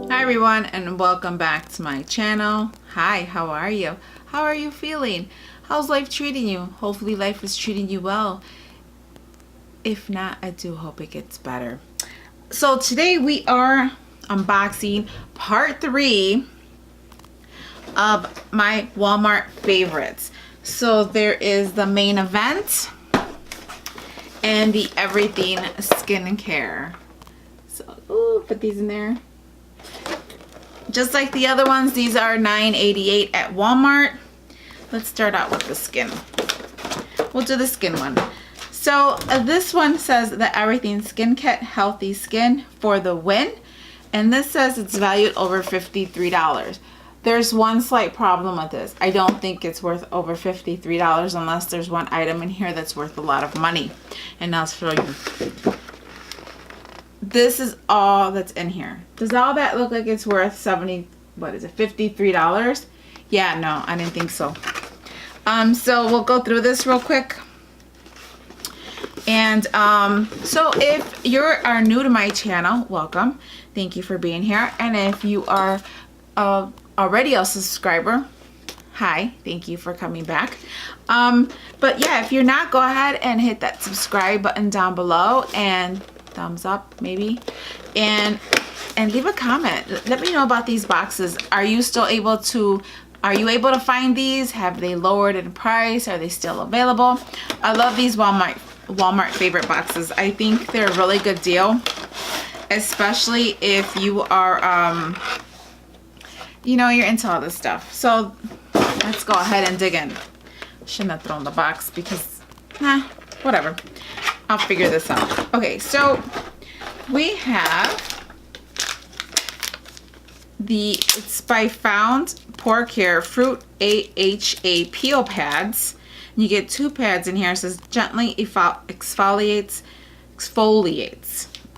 Hi everyone, and welcome back to my channel. Hi, how are you? How are you feeling? How's life treating you? Hopefully life is treating you well. If not, I do hope it gets better. So today we are unboxing part 3 of my Walmart favorites. So there is the main event and the everything skincare. So, ooh, put these in there. Just like the other ones, these are $9.88 at Walmart. Let's start out with the skin. We'll do the skin one. So this one says the Everything Skin Kit, Healthy Skin for the Win. And this says it's valued over $53. There's one slight problem with this. I don't think it's worth over $53 unless there's one item in here that's worth a lot of money. And I'll show you. This is all that's in here. Does all that look like it's worth $53? Yeah, no, I didn't think so. So we'll go through this real quick. And so if you are new to my channel, welcome. Thank you for being here. And if you are already a subscriber, hi, thank you for coming back. But yeah, if you're not, go ahead and hit that subscribe button down below and thumbs up maybe, and leave a comment. Let me know about these boxes. Are you able to find these? Have they lowered in price? Are they still available? I love these Walmart favorite boxes. I think they're a really good deal, especially if you are you're into all this stuff. So let's go ahead and dig in. Shouldn't have thrown the box because whatever, I'll figure this out. Okay, so we have it's by Found Pore Care Fruit AHA Peel Pads. You get 2 pads in here. It says gently exfoliates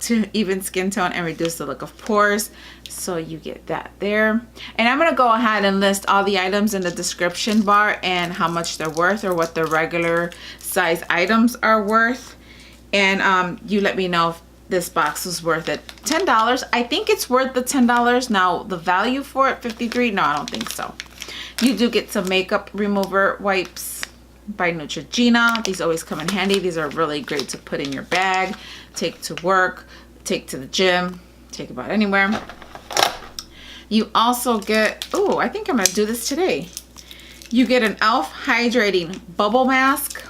to even skin tone and reduce the look of pores. So you get that there. And I'm going to go ahead and list all the items in the description bar and how much they're worth, or what the regular size items are worth. And you let me know if this box was worth it. $10. I think it's worth the $10. Now the value for it, $53. No, I don't think so. You do get some makeup remover wipes by Neutrogena. These always come in handy. These are really great to put in your bag, take to work, take to the gym, take about anywhere. You also get, oh, I think I'm gonna do this today. You get an e.l.f. hydrating bubble mask.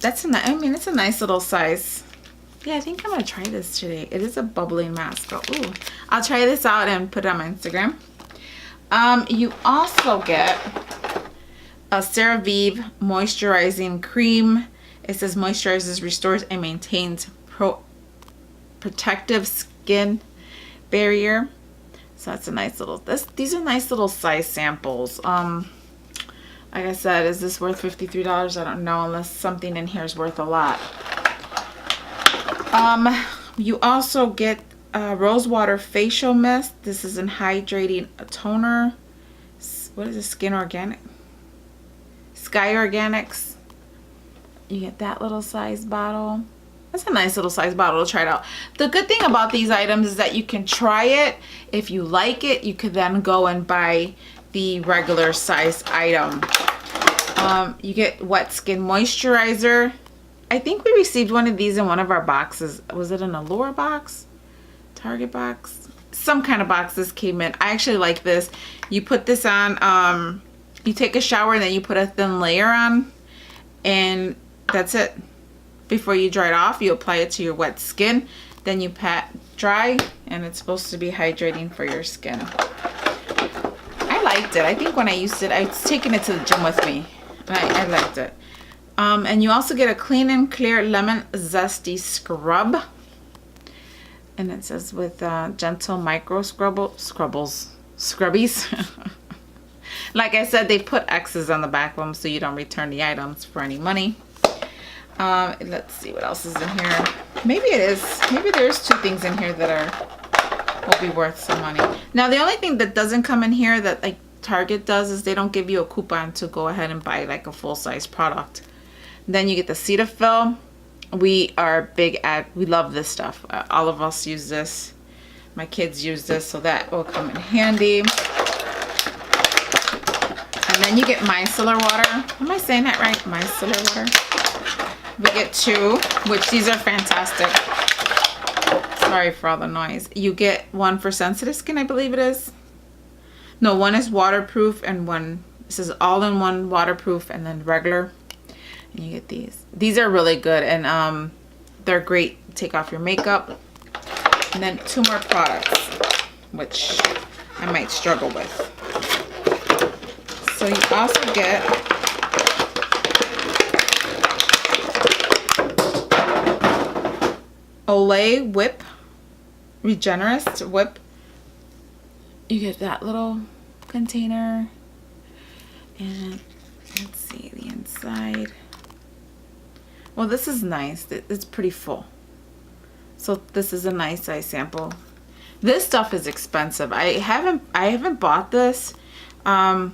It's a nice little size. Yeah, I think I'm gonna try this today. It is a bubbling mask. Oh, ooh. I'll try this out and put it on my Instagram. You also get a CeraVe moisturizing cream. It says moisturizes, restores, and maintains protective skin barrier. So that's a nice little, these are nice little size samples. Like I said, is this worth $53? I don't know, unless something in here is worth a lot. You also get rose water facial mist. This is an hydrating toner. What is this? Sky Organics. You get that little size bottle. That's a nice little size bottle to try it out. The good thing about these items is that you can try it. If you like it, you could then go and buy the regular size item. You get wet skin moisturizer. I think we received one of these in one of our boxes. Was it an Allure box? Target box? Some kind of box this came in. I actually like this. You put this on, you take a shower and then you put a thin layer on, and that's it. Before you dry it off, you apply it to your wet skin, then you pat dry, and it's supposed to be hydrating for your skin. I liked it. I think when I used it, I was taking it to the gym with me. I liked it. And you also get a Clean and Clear Lemon Zesty Scrub. And it says with gentle micro scrubbies. Like I said, they put X's on the back of them so you don't return the items for any money. Let's see what else is in here. Maybe there's 2 things in here that will be worth some money. Now the only thing that doesn't come in here that like Target does is they don't give you a coupon to go ahead and buy like a full-size product. Then you get the Cetaphil. We love this stuff. All of us use this. My kids use this, so that will come in handy. And then you get micellar water. Am I saying that right? Micellar water. We get 2, which these are fantastic. Sorry for all the noise. You get 1 for sensitive skin, I believe it is. No, 1 is waterproof and 1, this is all-in-one waterproof and then regular. And you get these. These are really good, and they're great to take off your makeup. And then 2 more products, which I might struggle with. So you also get Olay whip, Regenerist whip. You get that little container, and let's see the inside. Well, this is nice. It's pretty full. So this is a nice size sample. This stuff is expensive. I haven't bought this. I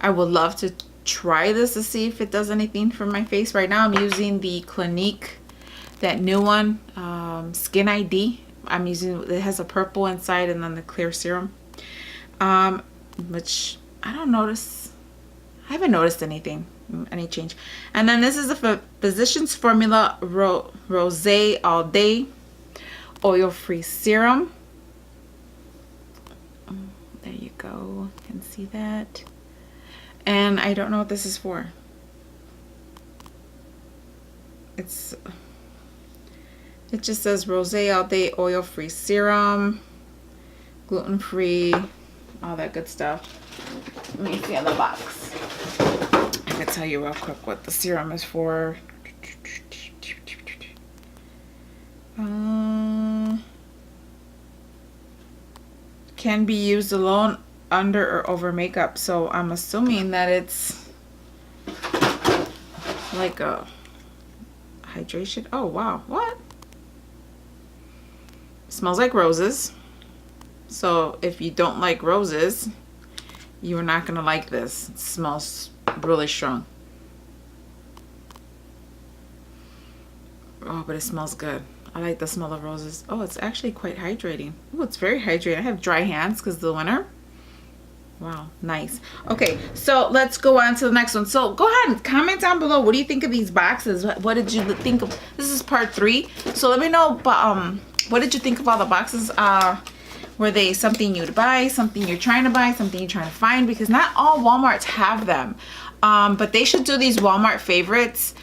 would love to try this to see if it does anything for my face. Right now I'm using the Clinique, that new one, Skin ID. I'm using, it has a purple inside and then the clear serum, which I haven't noticed anything, any change. And then this is the Physician's Formula Rosé All Day Oil-Free Serum. There you go, you can see that. And I don't know what this is for. It just says Rosé All Day Oil-Free Serum, gluten-free, all that good stuff. Let me see on the box. I can tell you real quick what the serum is for. Can be used alone, under or over makeup. So I'm assuming that it's like a hydration. Oh wow, what? Smells like roses. So if you don't like roses, you're not gonna like this. It smells really strong. Oh, but it smells good. I like the smell of roses. Oh, it's actually quite hydrating. Oh, it's very hydrating. I have dry hands because of the winter. Wow, nice. Okay, so let's go on to the next one. So go ahead and comment down below. What do you think of these boxes? What did you think of? This is part 3. So let me know, what did you think of all the boxes? Were they something you'd buy, something you're trying to buy, something you're trying to find? Because not all Walmarts have them. But they should do these Walmart favorites.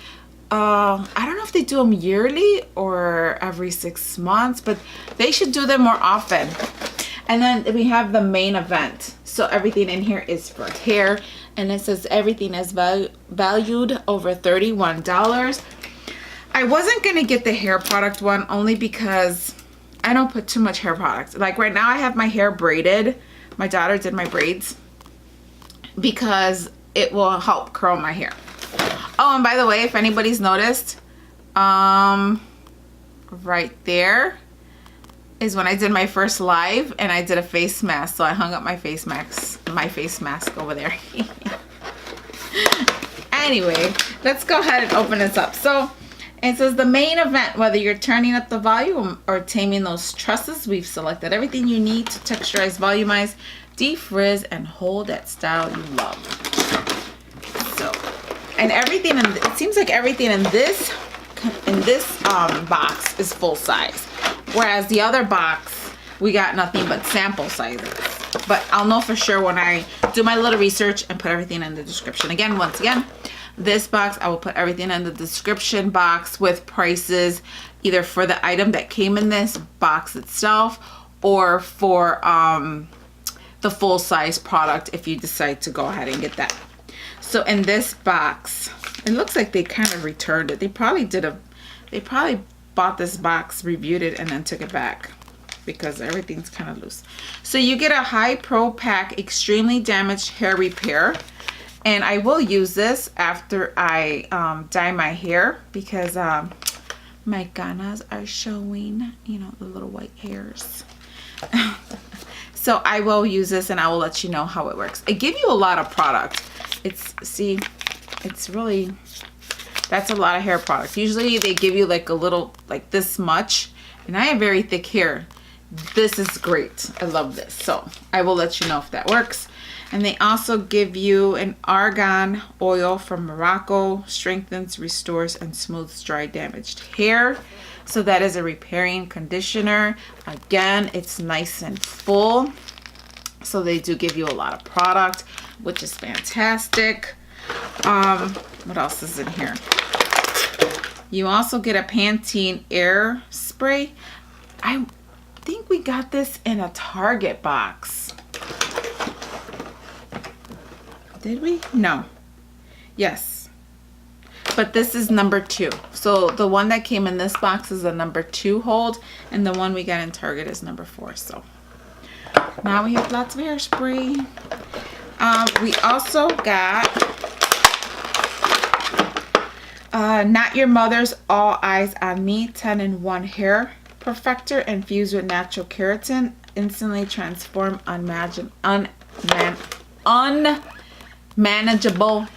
I don't know if they do them yearly or every 6 months, but they should do them more often. And then we have the main event. So everything in here is for hair, and it says everything is valued over $31. I wasn't gonna get the hair product one only because I don't put too much hair product. Like right now I have my hair braided. My daughter did my braids because it will help curl my hair. Oh, and by the way, if anybody's noticed, right there is when I did my first live and I did a face mask. So I hung up my face mask over there. Anyway, let's go ahead and open this up. So it says the main event, whether you're turning up the volume or taming those tresses, we've selected everything you need to texturize, volumize, defrizz, and hold that style you love. So, and everything, it seems like everything in this box is full size. Whereas the other box, we got nothing but sample sizes. But I'll know for sure when I do my little research and put everything in the description. Again, once again, this box, I will put everything in the description box with prices, either for the item that came in this box itself or for the full size product if you decide to go ahead and get that. So in this box, it looks like they kind of returned it. They probably bought this box, reviewed it, and then took it back because everything's kind of loose. So you get a high pro pack extremely damaged hair repair, and I will use this after I dye my hair because my ganas are showing, you know, the little white hairs. So I will use this and I will let you know how it works. It gives you a lot of product. It's really, that's a lot of hair product. Usually they give you like a little, like this much, and I have very thick hair. this is great. I love this. So I will let you know if that works. And they also give you an argan oil from Morocco, strengthens, restores, and smooths dry damaged hair. So that is a repairing conditioner. Again, it's nice and full. So they do give you a lot of product, which is fantastic. What else is in here? You also get a Pantene air spray. I think we got this in a Target box. Did we? No. Yes. But this is number 2. So the one that came in this box is a number 2 hold, and the one we got in Target is number 4. So now we have lots of hairspray. We also got Not Your Mother's All Eyes on Me 10-in-1 Hair Perfector infused with natural keratin. Instantly transform unmanageable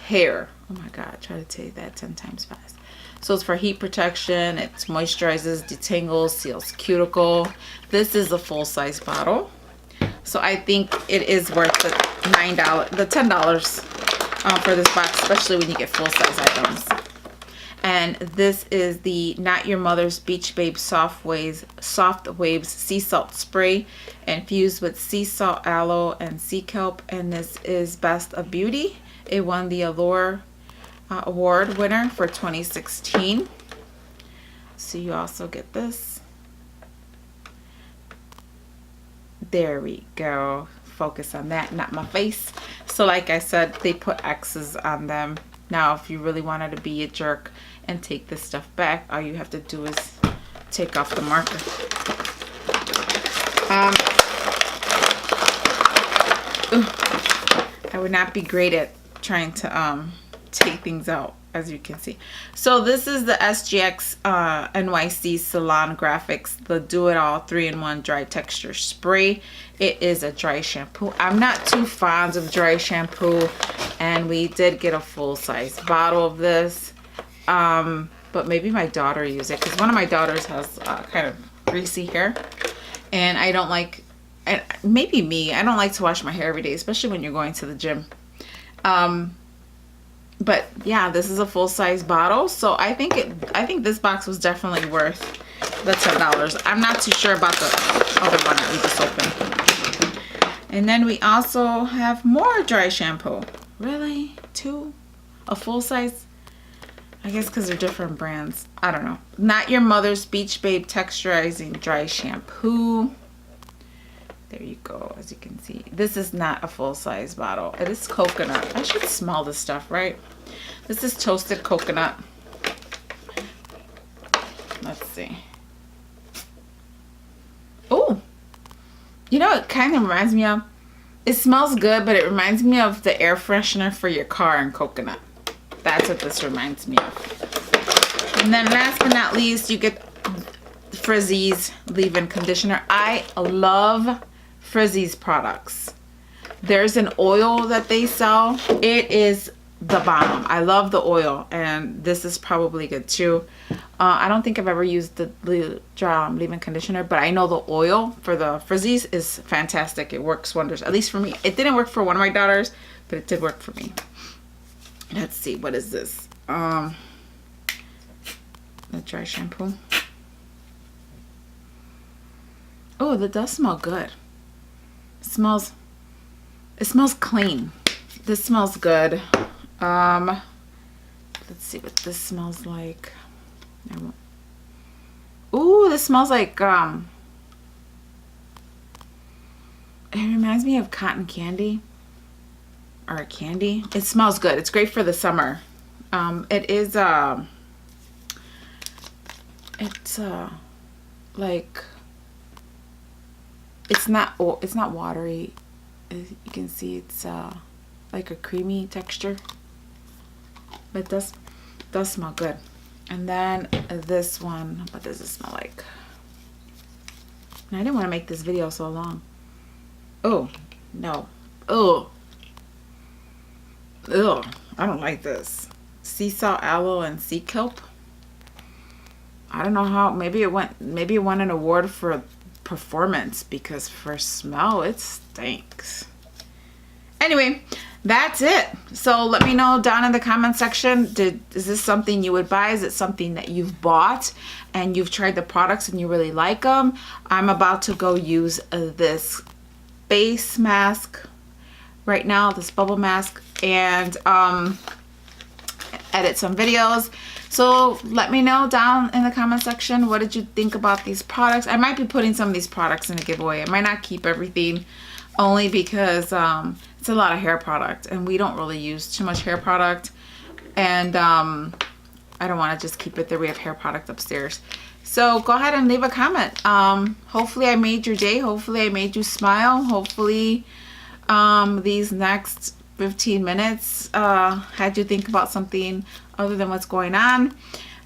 hair. Oh my god, try to say that 10 times fast. So it's for heat protection, it moisturizes, detangles, seals cuticle. This is a full-size bottle. So I think it is worth the $10 for this box, especially when you get full-size items. And this is the Not Your Mother's Beach Babe Soft Waves Sea Salt Spray infused with sea salt, aloe, and sea kelp. And this is Best of Beauty. It won the Allure Award winner for 2016. So you also get this. There we go. Focus on that, not my face. So like I said, they put X's on them. Now, if you really wanted to be a jerk and take this stuff back, all you have to do is take off the marker. I would not be great at trying to take things out, as you can see. So this is the SGX NYC Salon Graphics, the Do-It-All 3-in-1 Dry Texture Spray. It is a dry shampoo. I'm not too fond of dry shampoo, and we did get a full-size bottle of this. But maybe my daughter used it, because one of my daughters has kind of greasy hair, and I don't like, and maybe me, I don't like to wash my hair every day, especially when you're going to the gym. But yeah, this is a full-size bottle, so I think this box was definitely worth the $10. I'm not too sure about the other one that we just opened. And then we also have more dry shampoo. Really? 2? A full-size? I guess because they're different brands. I don't know. Not Your Mother's Beach Babe Texturizing Dry Shampoo. There you go, as you can see. This is not a full-size bottle. It is coconut. I should smell this stuff, right? This is toasted coconut. Let's see. Oh, you know, it kind of reminds me of, it smells good, but it reminds me of the air freshener for your car in coconut. That's what this reminds me of. And then last but not least, you get Frizzy's leave-in conditioner. I love Frizzy's products. There's an oil that they sell. It is the bomb. I love the oil, and this is probably good too. I don't think I've ever used the leave-in conditioner, but I know the oil for the Frizzy's is fantastic. It works wonders, at least for me. It didn't work for one of my daughters, but it did work for me. Let's see, what is this? The dry shampoo. Oh, that does smell good. It smells clean. This smells good. Let's see what this smells like. Ooh, this smells like it reminds me of cotton candy or candy. It smells good. It's great for the summer. It is it's like, it's not watery. As you can see, it's like a creamy texture, but it does smell good. And then this one, what does it smell like? And I didn't want to make this video so long. Oh no. Oh, ugh, I don't like this. Sea salt, aloe, and sea kelp. I don't know how. Maybe it won an award for performance, because for smell it stinks. Anyway, that's it. So let me know down in the comment section, is this something you would buy? Is it something that you've bought and you've tried the products and you really like them? I'm about to go use this face mask right now, this bubble mask, and edit some videos. So let me know down in the comment section, what did you think about these products? I might be putting some of these products in a giveaway. I might not keep everything, only because it's a lot of hair product and we don't really use too much hair product, and I don't want to just keep it there. We have hair product upstairs. So go ahead and leave a comment. Hopefully I made your day. Hopefully I made you smile. Hopefully these next 15 minutes had you think about something other than what's going on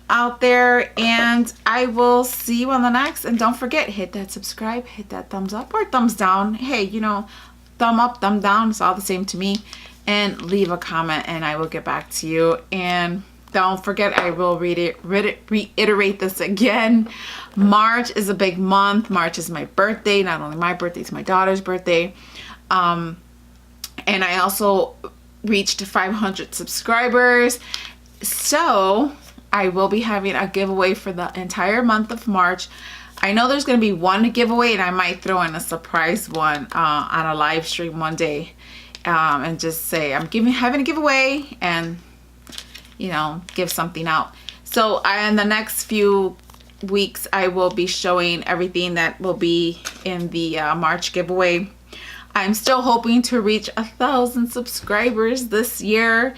out there. And I will see you on the next. And don't forget, hit that subscribe, hit that thumbs up or thumbs down. Hey, you know, thumb up, thumb down, it's all the same to me. And leave a comment and I will get back to you. And don't forget, I will reiterate this again. March is a big month. March is my birthday. Not only my birthday, it's my daughter's birthday. And I also reached 500 subscribers. So I will be having a giveaway for the entire month of March. I know there's going to be one giveaway, and I might throw in a surprise one on a live stream one day, and just say I'm having a giveaway, and you know, give something out. So in the next few weeks I will be showing everything that will be in the March giveaway. I'm still hoping to reach 1,000 subscribers this year,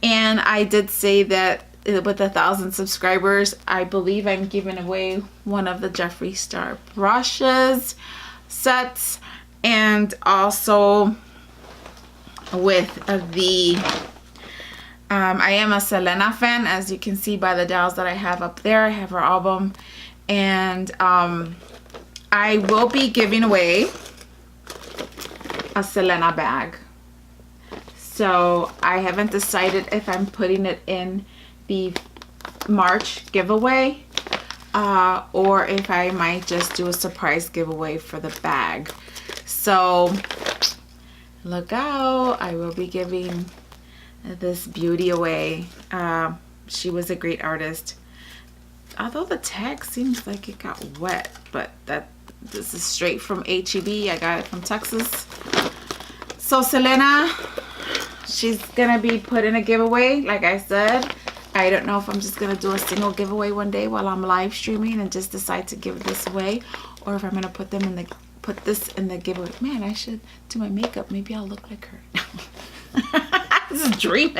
and I did say that with 1,000 subscribers, I believe I'm giving away one of the Jeffree Star brushes sets, and also with the I am a Selena fan, as you can see by the dolls that I have up there. I have her album, and I will be giving away a Selena bag. So I haven't decided if I'm putting it in the March giveaway or if I might just do a surprise giveaway for the bag. So look out, I will be giving this beauty away. She was a great artist, although the tag seems like it got wet, but this is straight from H-E-B. I got it from Texas. So Selena, she's gonna be put in a giveaway. Like I said, I don't know if I'm just gonna do a single giveaway one day while I'm live streaming and just decide to give this away, or if I'm gonna put this in the giveaway. Man, I should do my makeup. Maybe I'll look like her. This is dreaming.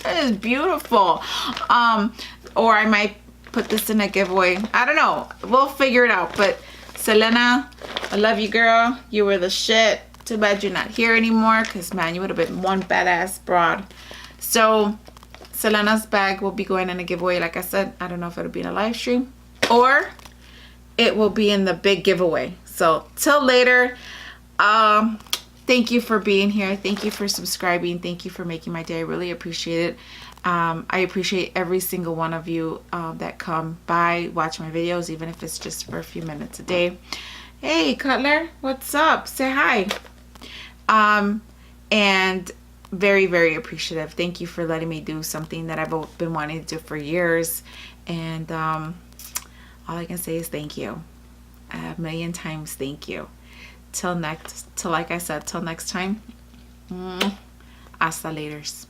That is beautiful. Or I might put this in a giveaway. I don't know. We'll figure it out. But Selena, I love you, girl. You were the shit. Too bad you're not here anymore, because man, you would have been one badass broad. So Selena's bag will be going in a giveaway. Like I said, I don't know if it'll be in a live stream or it will be in the big giveaway. So till later. Thank you for being here. Thank you for subscribing. Thank you for making my day. I really appreciate it. I appreciate every single one of you that come by, watch my videos, even if it's just for a few minutes a day. Hey, Cutler, what's up? Say hi. And very, very appreciative. Thank you for letting me do something that I've been wanting to do for years. And all I can say is thank you. A million times thank you. Like I said, till next time. Hasta laters.